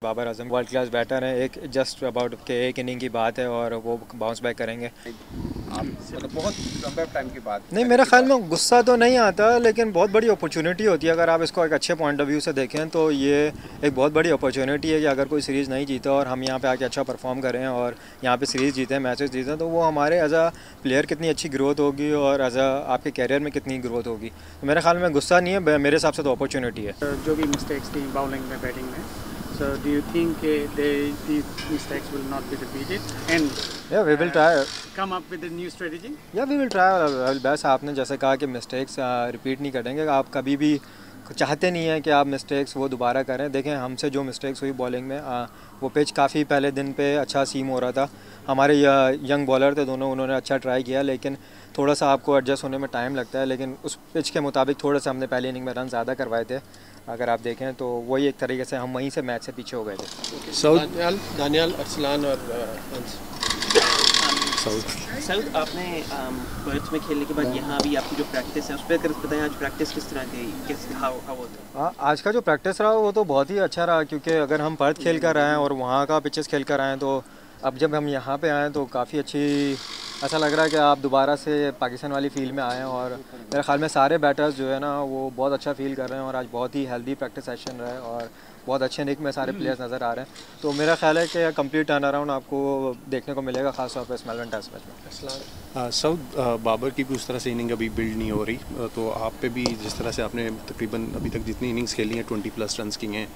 Babar Azam world class batter हैं। एक just about के एक इनिंग की बात है और वो बाउंस बैक करेंगे। आप मतलब बहुत लंबे टाइम की बात नहीं, मेरा ख्याल में गुस्सा तो नहीं आता, लेकिन बहुत बड़ी अपॉर्चुनिटी होती है। अगर आप इसको एक अच्छे पॉइंट ऑफ व्यू से देखें तो ये एक बहुत बड़ी अपॉर्चुनिटी है कि अगर कोई सीरीज़ नहीं जीता और हम यहाँ पे आके अच्छा परफॉर्म करें और यहाँ पे सीरीज़ जीतें, मैचेस जीतें, तो वो हमारे एज अ प्लेयर कितनी अच्छी ग्रोथ होगी और एज अ आपके कैरियर में कितनी ग्रोथ होगी। तो मेरे ख्याल में गुस्सा नहीं है, मेरे हिसाब से तो अपॉर्चुनिटी है। जो भी मिस्टेक्स थी बॉलिंग में, बैटिंग में, so do you think these mistakes will not be repeated and Yeah, we will try. come up with a new strategy? Yeah, we will try our best। आपने जैसे कहा कि मिस्टेक्स रिपीट नहीं करेंगे, आप कभी भी चाहते नहीं हैं कि आप मिस्टेक्स वो दोबारा करें। देखें, हमसे जो मिस्टेक्स हुई बॉलिंग में, वो पिच काफ़ी पहले दिन पे अच्छा सीम हो रहा था। हमारे यंग बॉलर थे दोनों, उन्होंने अच्छा ट्राई किया, लेकिन थोड़ा सा आपको एडजस्ट होने में टाइम लगता है। लेकिन उस पिच के मुताबिक थोड़ा सा हमने पहली इनिंग में रन ज़्यादा करवाए थे। अगर आप देखें तो वही एक तरीके से हम वहीं से मैच से पीछे हो गए थे। दानियाल अरसलान और सऊद, आपने पर्थ में खेलने के बाद यहाँ भी आपकी जो प्रैक्टिस है उस पर बताएं, आज प्रैक्टिस किस तरह की? आज का जो प्रैक्टिस रहा वो तो बहुत ही अच्छा रहा, क्योंकि अगर हम पर्थ खेल कर आए हैं और वहाँ का पिचेस खेल कर आए हैं, तो अब जब हम यहाँ पे आए तो काफ़ी अच्छी ऐसा लग रहा है कि आप दोबारा से पाकिस्तान वाली फील्ड में आए हैं। और मेरे ख्याल में सारे बैटर्स जो है ना वो बहुत अच्छा फील कर रहे हैं और आज बहुत ही हेल्दी प्रैक्टिस सेशन रहा है और बहुत अच्छे निक में सारे प्लेयर्स नज़र आ रहे हैं। तो मेरा ख्याल है कि कंप्लीट टर्न अराउंड आपको देखने को मिलेगा, खास तौर पर इस मेलबर्न टेस्ट मैच में। सऊद, बाबर की भी उस तरह से इनिंग अभी बिल्ड नहीं हो रही, तो आप पे भी जिस तरह से आपने तकरीबन अभी तक जितनी इनिंग्स खेली हैं 20+ रन्स की हैं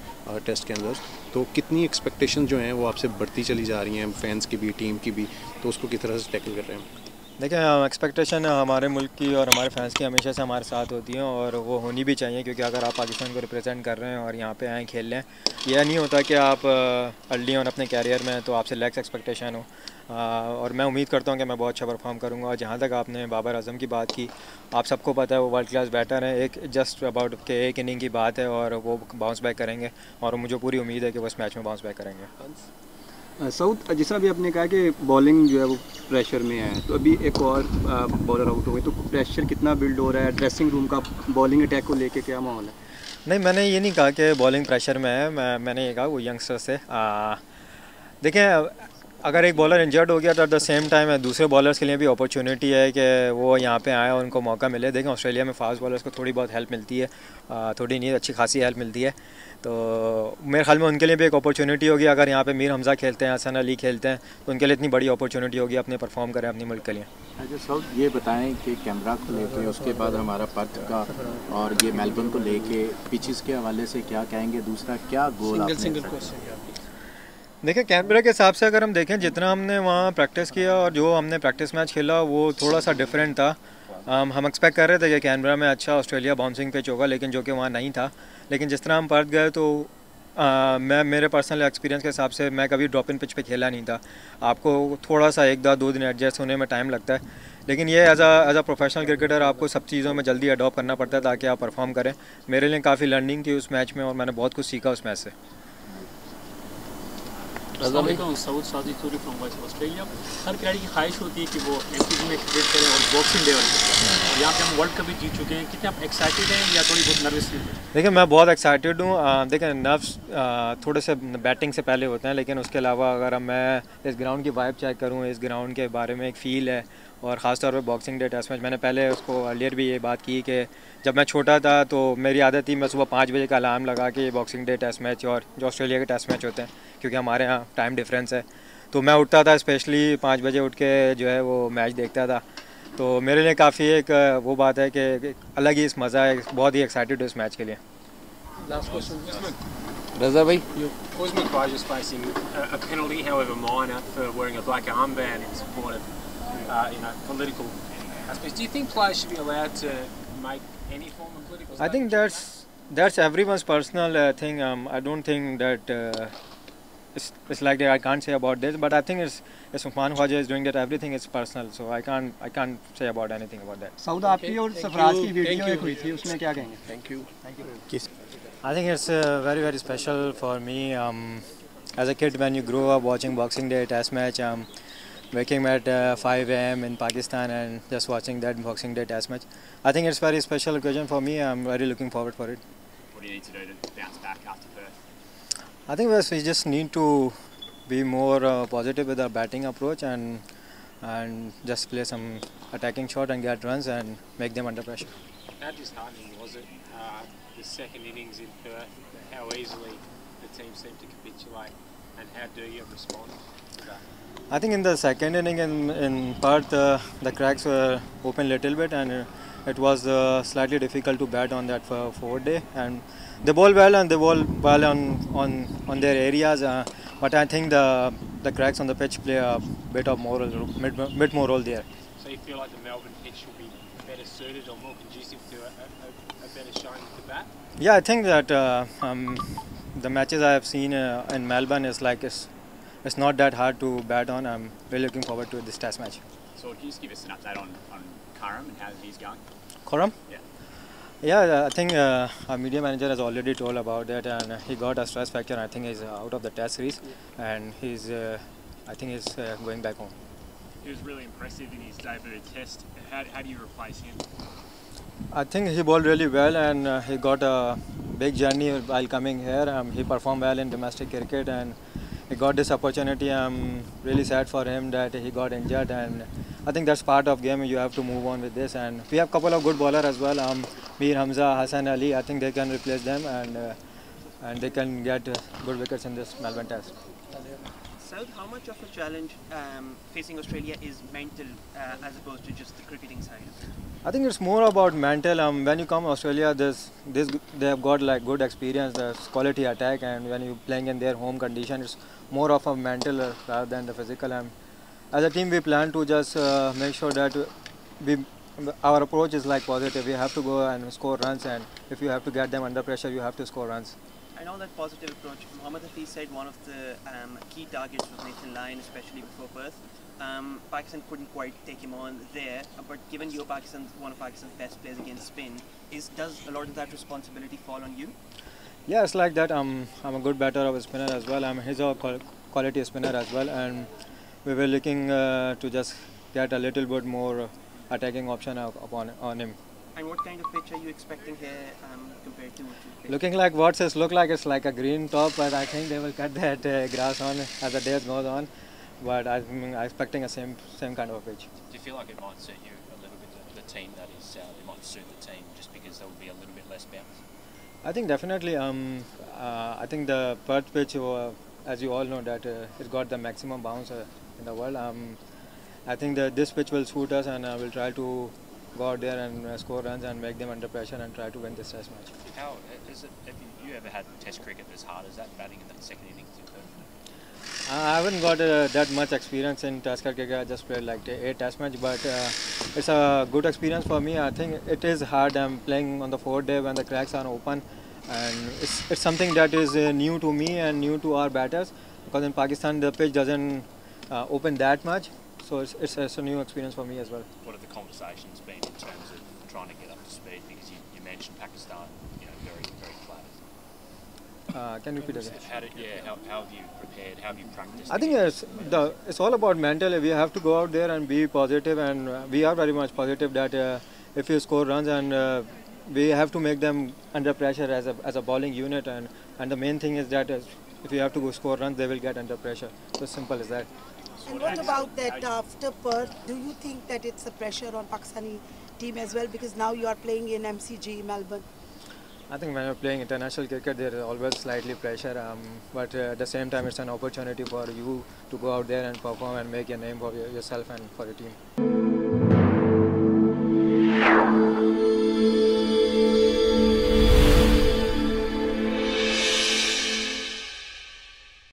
टेस्ट के अंदर, तो कितनी एक्सपेक्टेशन जो हैं वो आपसे बढ़ती चली जा रही हैं, फैंस की भी, टीम की भी, तो उसको किस तरह से टैकल कर रहे हैं? देखिए, एक्सपेक्टेशन हमारे मुल्क की और हमारे फैंस की हमेशा से हमारे साथ होती हैं और वो होनी भी चाहिए, क्योंकि अगर आप पाकिस्तान को रिप्रेजेंट कर रहे हैं और यहाँ पे आए खेल लें, यह नहीं होता कि आप अर्ली ऑन अपने कैरियर में तो आपसे लेक्स एक्सपेक्टेशन हो। और मैं उम्मीद करता हूँ कि मैं बहुत अच्छा परफॉर्म करूँगा। और जहाँ तक आपने बाबर आजम की बात की, आप सबको पता है वो वर्ल्ड क्लास बैटर हैं। एक जस्ट अबाउट के एक इनिंग की बात है और वो बाउंस बैक करेंगे और मुझे पूरी उम्मीद है कि वो इस मैच में बाउंस बैक करेंगे। साउथ, जिस तरह भी आपने कहा कि बॉलिंग जो है वो प्रेशर में है, तो अभी एक और बॉलर आउट हो गए, तो प्रेशर कितना बिल्ड हो रहा है? ड्रेसिंग रूम का बॉलिंग अटैक को लेके क्या माहौल है? नहीं, मैंने ये नहीं कहा कि बॉलिंग प्रेशर में है। मैंने ये कहा वो यंगस्टर से देखें, अगर एक बॉलर इंजर्ड हो गया तो एट द सेम टाइम दूसरे बॉलर्स के लिए भी अपॉर्चुनिटी है कि वो यहाँ पे आए और उनको मौका मिले। देखें, ऑस्ट्रेलिया में फास्ट बॉलर्स को थोड़ी बहुत हेल्प मिलती है, थोड़ी नहीं अच्छी खासी हेल्प मिलती है। तो मेरे ख्याल में उनके लिए भी एक अपॉर्चुनिटी होगी। अगर यहाँ पे मीर हमज़ा खेलते हैं, हसन अली खेलते हैं, तो उनके लिए इतनी बड़ी अपॉर्चुनिटी होगी अपने परफॉर्म करें अपने मुल्क के लिए। अच्छा साउथ, ये बताएं कि कैमरा को लेके, उसके बाद हमारा पर्थ का और ये मेलबर्न को लेके पिचेस के हवाले से क्या कहेंगे? दूसरा क्या गोल देखिए, कैनबरा के हिसाब से अगर हम देखें, जितना हमने वहाँ प्रैक्टिस किया और जो हमने प्रैक्टिस मैच खेला वो थोड़ा सा डिफरेंट था। हम एक्सपेक्ट कर रहे थे कि कैनबरा में अच्छा ऑस्ट्रेलिया बाउंसिंग पिच होगा, लेकिन जो कि वहाँ नहीं था। लेकिन जिस तरह हम पर्थ गए तो मैं मेरे पर्सनल एक्सपीरियंस के हिसाब से मैं कभी ड्रॉप इन पिच पे खेला नहीं था। आपको थोड़ा सा 1-2 दिन एडजस्ट होने में टाइम लगता है, लेकिन ये एज अ प्रोफेशनल क्रिकेटर आपको सब चीज़ों में जल्दी अडॉप्ट करना पड़ता है ताकि आप परफॉर्म करें। मेरे लिए काफ़ी लर्निंग थी उस मैच में और मैंने बहुत कुछ सीखा उस मैच से। साउथ सादी टूरी फ्रॉम ऑस्ट्रेलिया। हर खिलाड़ी की ख्वाहिश होती है कि वो MCG में क्रिकेट करें और बॉक्सिंग डे और यहाँ पे हम वर्ल्ड कप भी जीत चुके हैं। कितने आप एक्साइटेड हैं या थोड़ी बहुत नर्वस हैं? देखिए, मैं बहुत एक्साइटेड हूँ। देखिए, नर्व्स थोड़े से बैटिंग से पहले होते हैं, लेकिन उसके अलावा अगर मैं इस ग्राउंड की वाइब चेक करूँ, इस ग्राउंड के बारे में एक फ़ील है। और ख़ास तौर पे बॉक्सिंग डे टेस्ट मैच, मैंने पहले उसको अर्लियर भी ये बात की कि जब मैं छोटा था तो मेरी आदत थी मैं सुबह 5 बजे का अलार्म लगा के बॉक्सिंग डे टेस्ट मैच और जो ऑस्ट्रेलिया के टेस्ट मैच होते हैं, क्योंकि हमारे यहाँ टाइम डिफरेंस है, तो मैं उठता था स्पेशली 5 बजे उठ के जो है वो मैच देखता था। तो मेरे लिए काफ़ी एक वो बात है कि अलग ही इस मज़ा है, बहुत ही एक्साइटेड हूँ इस मैच के लिए। रजा भाई, Cosmic Rise is facing a penalty, however minor, for wearing a black armband in support of political aspects. Do you think players should be allowed to make any form of political statement? I think that's everyone's personal thing. I don't think that it's like that. I can't say about this, but I think it's Usman Khwaja is doing that. Everything is personal, so I can't say about anything about that. South, आपकी और सरफराज की video एक हुई थी, उसमें क्या कहेंगे? Thank you. I think it's very very special for me. As a kid, when you grow up watching Boxing Day Test match, waking at 5 a.m. in Pakistan and just watching that Boxing Day Test match, I think it's very special occasion for me. I'm very looking forward for it. What do you need to do to bounce back after Perth? I think we just need to be more positive with our batting approach and just play some attacking shot and get runs and make them under pressure. How disheartening was it, the second innings in Perth, how easily the team seemed to capitulate, and how do you respond to that? I think in the second inning in Perth, the cracks were open a little bit, and it was slightly difficult to bat on that fourth day. And they bowl well and they bowl well on their areas, but I think the cracks on the pitch play a bit more role there. So you feel like the Melbourne pitch will be better suited or more conducive to a better showing with the bat? Yeah, I think that the matches I have seen in Melbourne is like it's not that hard to bat on. I'm really looking forward to this test match. So can you just give us an update on Karam and how he's going? Karam? Yeah. Yeah, I think our media manager has already told about that, and he got a stress fracture. I think he's out of the test series, and I think he's going back home. He was really impressive in his debut test. How do you replace him? I think he bowled really well, and he got a big journey while coming here. He performed well in domestic cricket, and he got this opportunity. I'm really sad for him that he got injured, and I think that's part of game. You have to move on with this, and we have a couple of good bowlers as well. Mir Hamza, Hassan Ali. I think they can replace them, and they can get good wickets in this Melbourne Test. Saud, how much of a challenge facing Australia is mental as opposed to just the cricketing side? I think it's more about mental. When you come to Australia, they have got like good experience, there's quality attack, and when you're playing in their home condition, it's more of a mental rather than the physical. As a team, we plan to just make sure that our approach is like positive. We have to go and score runs, and if you have to get them under pressure, you have to score runs. I know that positive approach. Mohammad Hafiz said one of the key targets was Nathan Lyon, especially before Perth. Pakistan couldn't quite take him on there, but given you're one of Pakistan's best players against spin, does a lot of that responsibility fall on you? Yeah, it's like that. I'm a good batter of a spinner as well. He's a quality spinner as well, and we were looking to just get a little bit more attacking option on him. And what kind of pitch are you expecting here compared to what you played? Looking like what says look like it's like a green top, but I think they will cut that grass on as the days goes on. But I'm expecting a same kind of pitch. Do you feel like it might suit you a little bit, the team that is, it might suit the team just because there will be a little bit less bounce? I think definitely. I think the Perth pitch, as you all know, that it got the maximum bounce in the world. I think that this pitch will suit us, and we'll try to go out there and score runs and make them under pressure and try to win this test match. How is it? Have you ever had test cricket as hard as that, batting in that second innings in Perth? I haven't got that much experience in test cricket. I just played like 8 test match, but it's a good experience for me. I think it is hard. I'm playing on the 4th day when the cracks are open, and it's something that is new to me and new to our batters, because in Pakistan the pitch doesn't open that much. So it's a new experience for me as well. What have the conversations been in terms of trying to get up to speed? Because you mentioned Pakistan, very, very flat. Can you repeat again? How have you prepared? How have you practiced? I think it's all about mental. We have to go out there and be positive, and we are very much positive that if you score runs, and we have to make them under pressure as a bowling unit, and the main thing is that if you have to go score runs, they will get under pressure. So simple as that. And what about that after Perth? Do you think that it's a pressure on Pakistani team as well, because now you are playing in MCG, Melbourne? I think when you're playing international cricket, there is always slightly pressure, but at the same time, it's an opportunity for you to go out there and perform and make a name for yourself and for your team.